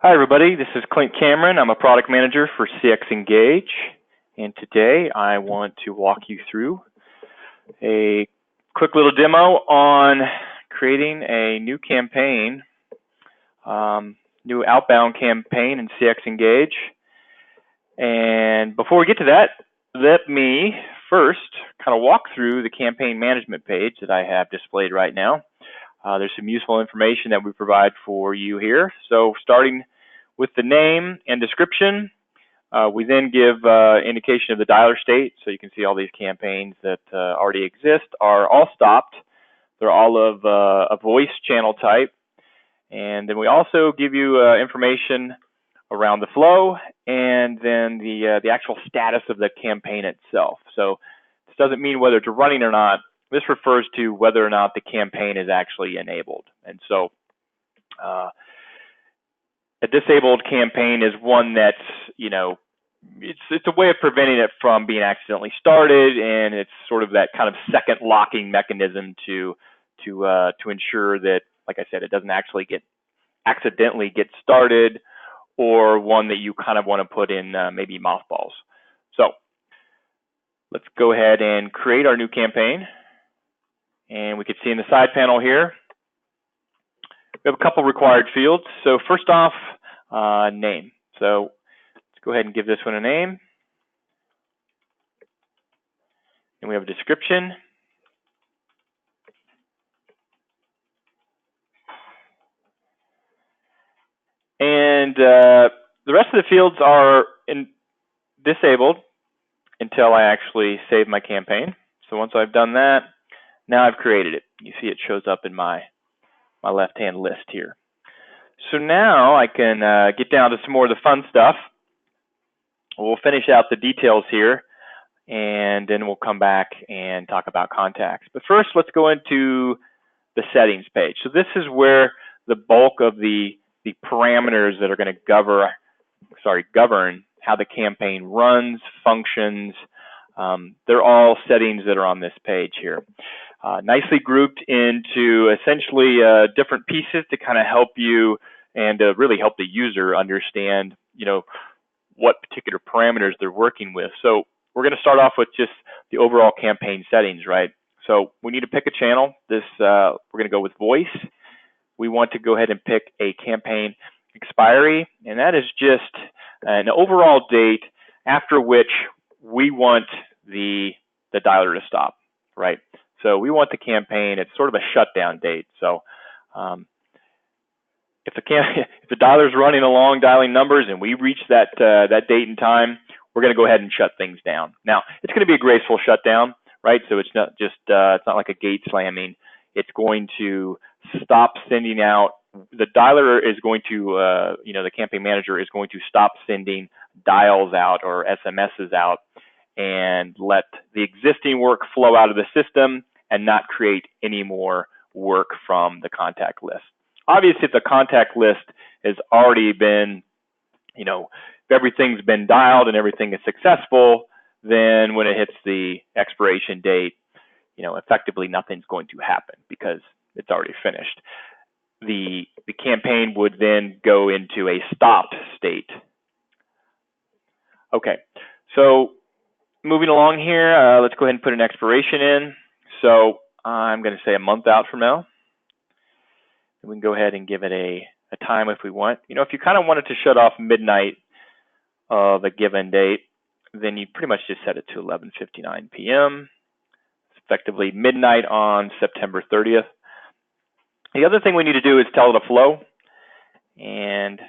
Hi everybody, this is Clint Cameron. I'm a product manager for CxEngage, and today I want to walk you through a quick little demo on creating a new campaign, new outbound campaign in CxEngage. And before we get to that, let me first kind of walk through the campaign management page that I have displayed right now. There's some useful information that we provide for you here. So starting with the name and description, we then give indication of the dialer state. So you can see all these campaigns that already exist are all stopped. They're all of a voice channel type. And then we also give you information around the flow and then the actual status of the campaign itself. So this doesn't mean whether it's running or not. This refers to whether or not the campaign is actually enabled. And so a disabled campaign is one that's, it's a way of preventing it from being accidentally started, and it's sort of that kind of second locking mechanism to ensure that, like I said, it doesn't actually accidentally get started, or one that you kind of want to put in maybe mothballs. So let's go ahead and create our new campaign. And we can see in the side panel here, we have a couple required fields. So first off, name. So let's go ahead and give this one a name. And we have a description. And the rest of the fields are disabled until I actually save my campaign. So once I've done that, now I've created it. You see it shows up in my left-hand list here. So now I can get down to some more of the fun stuff. We'll finish out the details here, and then we'll come back and talk about contacts. But first, let's go into the settings page. So this is where the bulk of the parameters that are going to govern how the campaign runs, functions. They're all settings that are on this page here. Nicely grouped into essentially different pieces to kind of help you and really help the user understand, what particular parameters they're working with. So we're going to start off with just the overall campaign settings, right? So we need to pick a channel. We're going to go with voice. We want to go ahead and pick a campaign expiry, and that is just an overall date after which we want the dialer to stop, right? So we want the campaign, it's sort of a shutdown date. So if the dialer is running along dialing numbers and we reach that date and time, we're going to go ahead and shut things down. Now, it's going to be a graceful shutdown, right? So it's not just it's not like a gate slamming. It's going to stop sending out. The dialer is going to, the campaign manager is going to stop sending dials out or SMSs out and let the existing work flow out of the system and not create any more work from the contact list. Obviously, if the contact list has already been, if everything's been dialed and everything is successful, then when it hits the expiration date, effectively nothing's going to happen because it's already finished. The campaign would then go into a stopped state. Okay, so moving along here, let's go ahead and put an expiration in. So I'm going to say a month out from now. We can go ahead and give it a time if we want. If you kind of wanted to shut off midnight of a given date, then you pretty much just set it to 11:59 p.m. It's effectively midnight on September 30th. The other thing we need to do is tell it a flow, and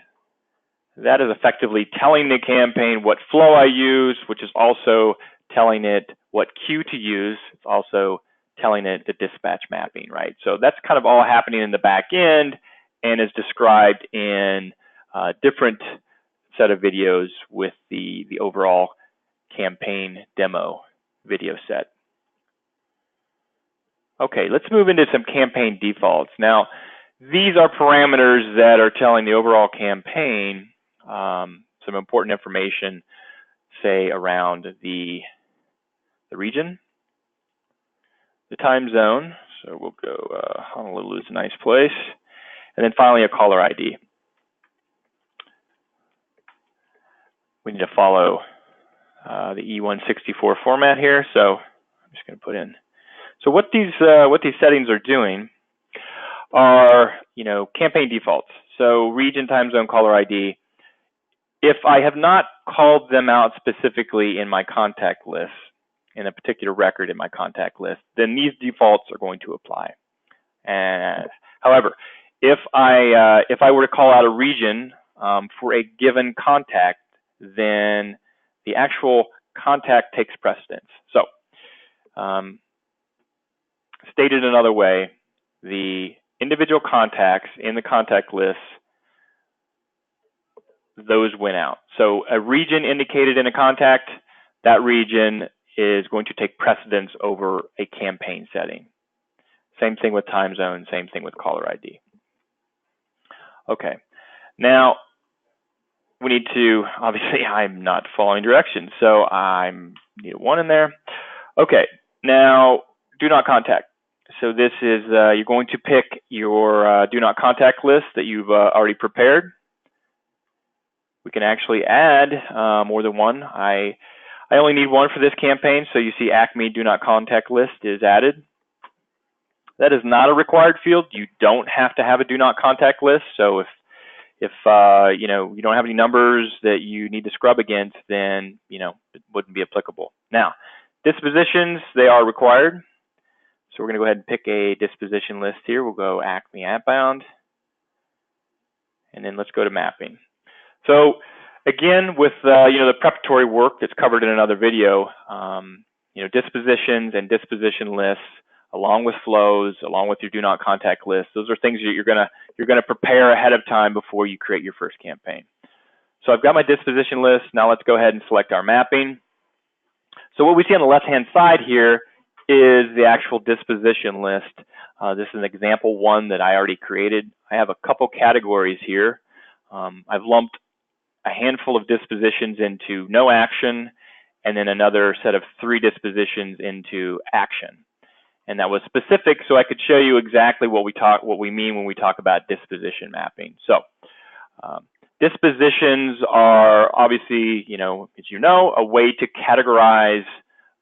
that is effectively telling the campaign what flow I use, which is also telling it what queue to use. It's also telling it the dispatch mapping, right? So that's kind of all happening in the back end and is described in a different set of videos with the overall campaign demo video set. Okay, let's move into some campaign defaults. Now, these are parameters that are telling the overall campaign some important information, say around the region, the time zone. So we'll go Honolulu is a nice place. And then finally a caller ID. we need to follow the E164 format here. So I'm just going to put in. So what these settings are doing are, campaign defaults. So region, time zone, caller ID. If I have not called them out specifically in my contact list, in a particular record in my contact list, then these defaults are going to apply. And however, if I were to call out a region for a given contact, then the actual contact takes precedence. So, stated another way, the individual contacts in the contact list, those went out. So a region indicated in a contact, that region is going to take precedence over a campaign setting. Same thing with time zone, same thing with caller ID. Okay, now we need to, obviously I'm not following directions, so I need a 1 in there. Okay, now do not contact. So this is, you're going to pick your do not contact list that you've already prepared. We can actually add more than one. I only need one for this campaign, so you see Acme do not contact list is added. That is not a required field. You don't have to have a do not contact list. So if you don't have any numbers that you need to scrub against, then it wouldn't be applicable. Now, dispositions, they are required. So we're going to go ahead and pick a disposition list here. We'll go Acme Outbound, and then let's go to mapping. So again, with the preparatory work that's covered in another video, dispositions and disposition lists, along with flows, along with your do not contact list, those are things that you're gonna prepare ahead of time before you create your first campaign. So I've got my disposition list. Now let's go ahead and select our mapping. So what we see on the left-hand side here is the actual disposition list. This is an example one that I already created. I have a couple categories here. I've lumped a handful of dispositions into no action, and then another set of 3 dispositions into action. And that was specific so I could show you exactly what we mean when we talk about disposition mapping. So dispositions are obviously, as a way to categorize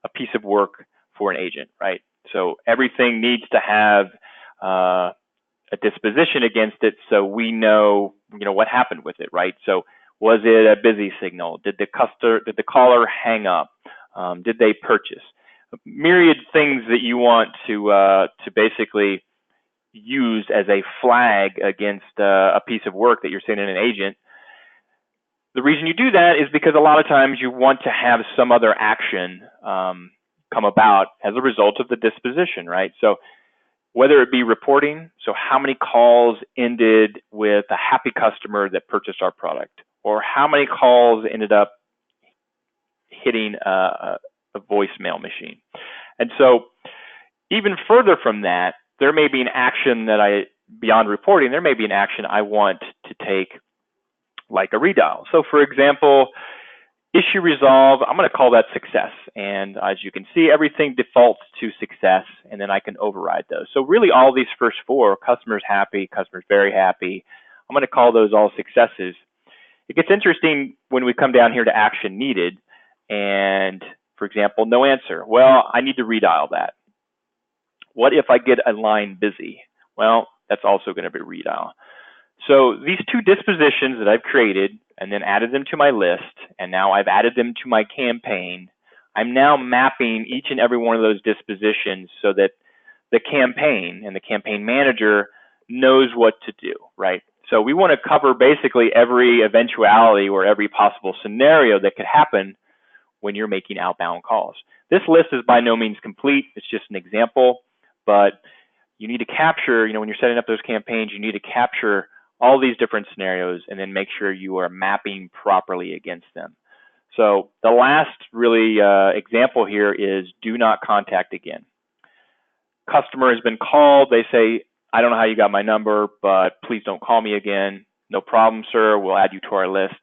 a piece of work for an agent, right? So everything needs to have a disposition against it, so we know, what happened with it, right? So was it a busy signal? Did the caller hang up? Did they purchase? Myriad things that you want to basically use as a flag against a piece of work that you're sending an agent. The reason you do that is because a lot of times you want to have some other action come about as a result of the disposition, right? So whether it be reporting, so how many calls ended with a happy customer that purchased our product, or how many calls ended up hitting a voicemail machine. And so even further from that, there may be an action that beyond reporting, there may be an action I want to take, like a redial. So for example, issue resolve, I'm going to call that success. And as you can see, everything defaults to success, and then I can override those. So really all these first 4, customers happy, customers very happy, I'm going to call those all successes. It gets interesting when we come down here to action needed, and for example, no answer. Well, I need to redial that. What if I get a line busy? Well, that's also going to be redial. So these 2 dispositions that I've created and then added them to my list, and now I've added them to my campaign, I'm now mapping each and every one of those dispositions so that the campaign and the campaign manager knows what to do, right? So we want to cover basically every eventuality or every possible scenario that could happen when you're making outbound calls. This list is by no means complete. It's just an example, but you need to capture, when you're setting up those campaigns, you need to capture all these different scenarios and then make sure you are mapping properly against them. So the last really example here is do not contact again. Customer has been called. They say, I don't know how you got my number, but please don't call me again. No problem, sir. We'll add you to our list.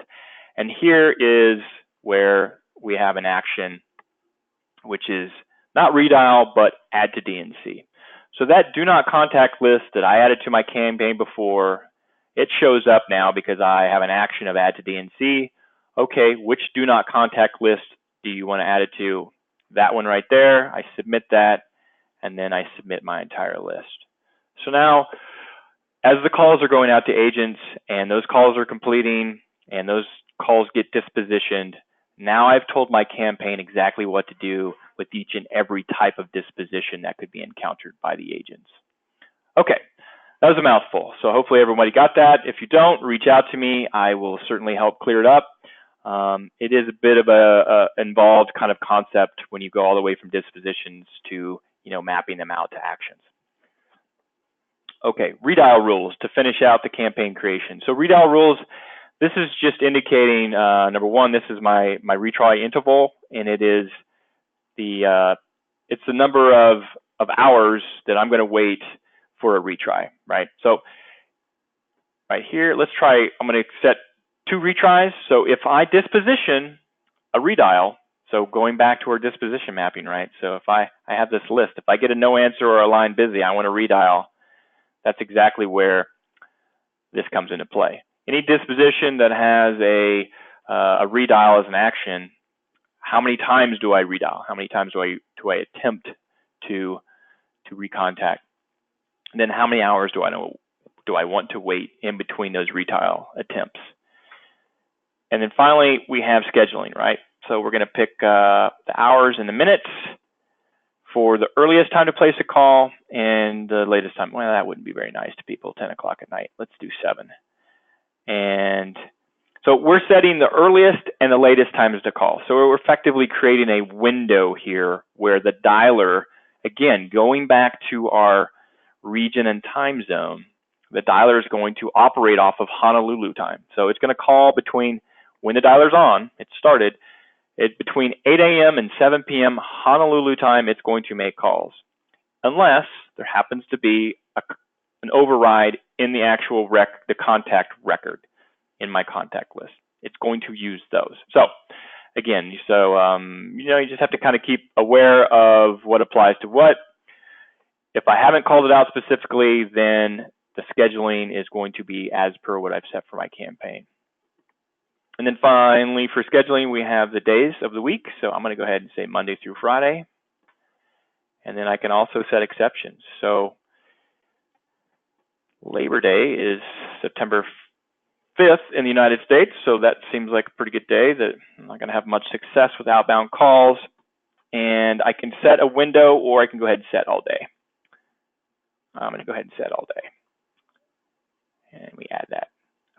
And here is where we have an action, which is not redial, but add to DNC. So that do not contact list that I added to my campaign before, it shows up now because I have an action of add to DNC. okay, which do not contact list do you want to add it to? That one right there, I submit that, and then I submit my entire list. So now, as the calls are going out to agents and those calls are completing and those calls get dispositioned, now I've told my campaign exactly what to do with each and every type of disposition that could be encountered by the agents. Okay, that was a mouthful. So hopefully everybody got that. If you don't, reach out to me. I will certainly help clear it up. It is a bit of a involved kind of concept when you go all the way from dispositions to mapping them out to actions. Okay, redial rules to finish out the campaign creation. So redial rules, this is just indicating, number one, this is my retry interval, and it is it's the number of hours that I'm going to wait for a retry, right? So right here, let's try, I'm going to set 2 retries. So if I disposition a redial, so going back to our disposition mapping, right? So if I have this list, if I get a no answer or a line busy, I want to redial, that's exactly where this comes into play. Any disposition that has a redial as an action, how many times do I redial? How many times do I attempt to recontact? And then how many hours do I want to wait in between those redial attempts? And then finally, we have scheduling, right? So we're going to pick the hours and the minutes for the earliest time to place a call and the latest time. Well, that wouldn't be very nice to people, 10 o'clock at night. Let's do 7. And so we're setting the earliest and the latest times to call. So we're effectively creating a window here where the dialer, again, going back to our region and time zone, the dialer is going to operate off of Honolulu time. So it's going to call between when the dialer's on, it started, between 8 a.m. and 7 p.m. Honolulu time, it's going to make calls, unless there happens to be an override in the actual the contact record in my contact list. It's going to use those. So again, you just have to kind of keep aware of what applies to what. If I haven't called it out specifically, then the scheduling is going to be as per what I've set for my campaign. And then finally, for scheduling, we have the days of the week. So I'm going to go ahead and say Monday through Friday. And then I can also set exceptions. So Labor Day is September 5th in the United States. So that seems like a pretty good day that I'm not going to have much success with outbound calls. And I can set a window, or I can go ahead and set all day. I'm going to go ahead and set all day. And we add that.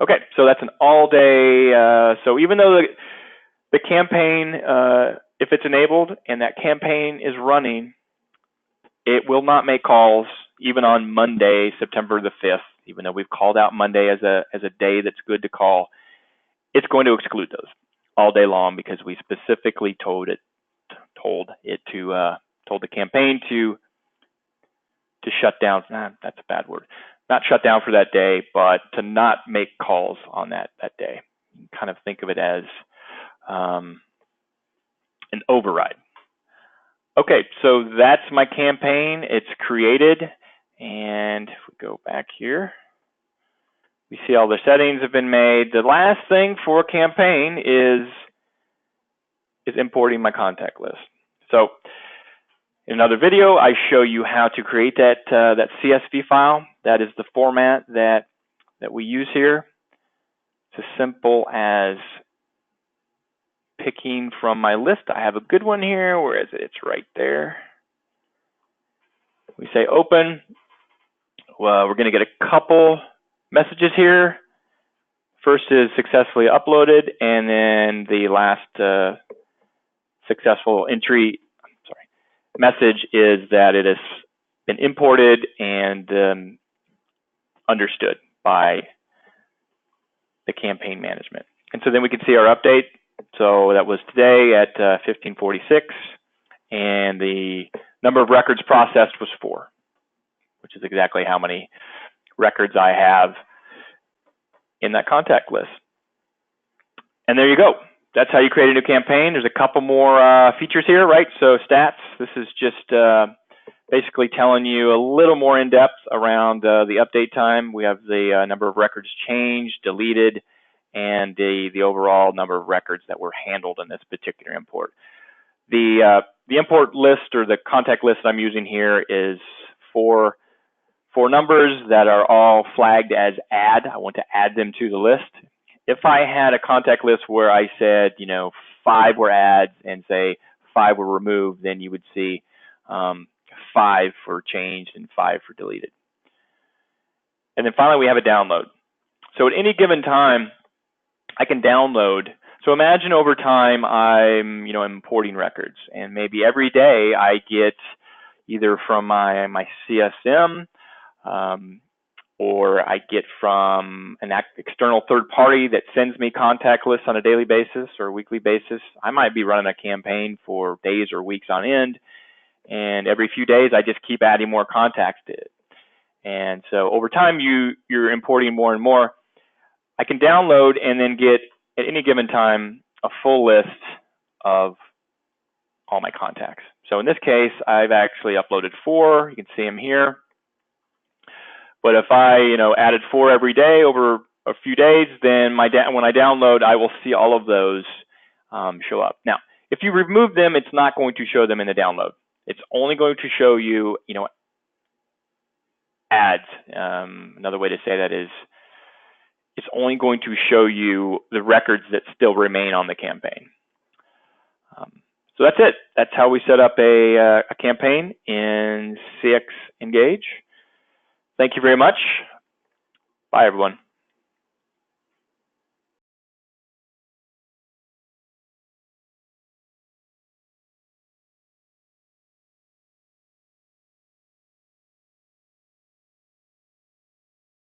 Okay, so that's an all day. So even though the campaign, if it's enabled and that campaign is running, it will not make calls even on Monday, September the 5th, even though we've called out Monday as a day that's good to call. It's going to exclude those all day long because we specifically told the campaign to shut down. That's a bad word. Not shut down for that day, but to not make calls on that day. You can kind of think of it as an override. Okay, so that's my campaign. It's created, and if we go back here, we see all the settings have been made. The last thing for a campaign is importing my contact list. So in another video, I show you how to create that CSV file. That is the format that we use here. It's as simple as picking from my list. I have a good one here. Where is it? It's right there. We say open. Well, we're going to get a couple messages here. First is successfully uploaded, and then the last successful entry message is that it has been imported and understood by the campaign management. And so then we can see our update. So that was today at 1546, and the number of records processed was 4, which is exactly how many records I have in that contact list. And there you go. That's how you create a new campaign. There's a couple more features here, right? So stats, this is just basically telling you a little more in depth around the update time. We have the number of records changed, deleted, and the overall number of records that were handled in this particular import. The import list, or the contact list I'm using here, is four numbers that are all flagged as add. I want to add them to the list. If I had a contact list where I said, 5 were adds and say 5 were removed, then you would see 5 for changed and 5 for deleted. And then finally, we have a download. So at any given time, I can download. So imagine over time I'm, importing records, and maybe every day I get either from my CSM, or I get from an external third party that sends me contact lists on a daily basis or weekly basis. I might be running a campaign for days or weeks on end, and every few days I just keep adding more contacts to it. And so over time you're importing more and more. I can download and then get at any given time a full list of all my contacts. So in this case, I've actually uploaded 4. You can see them here. But if I, added 4 every day over a few days, then when I download, I will see all of those show up. Now, if you remove them, it's not going to show them in the download. It's only going to show you, adds. Another way to say that is, it's only going to show you the records that still remain on the campaign. So that's it. That's how we set up a campaign in CxEngage. Thank you very much. Bye, everyone.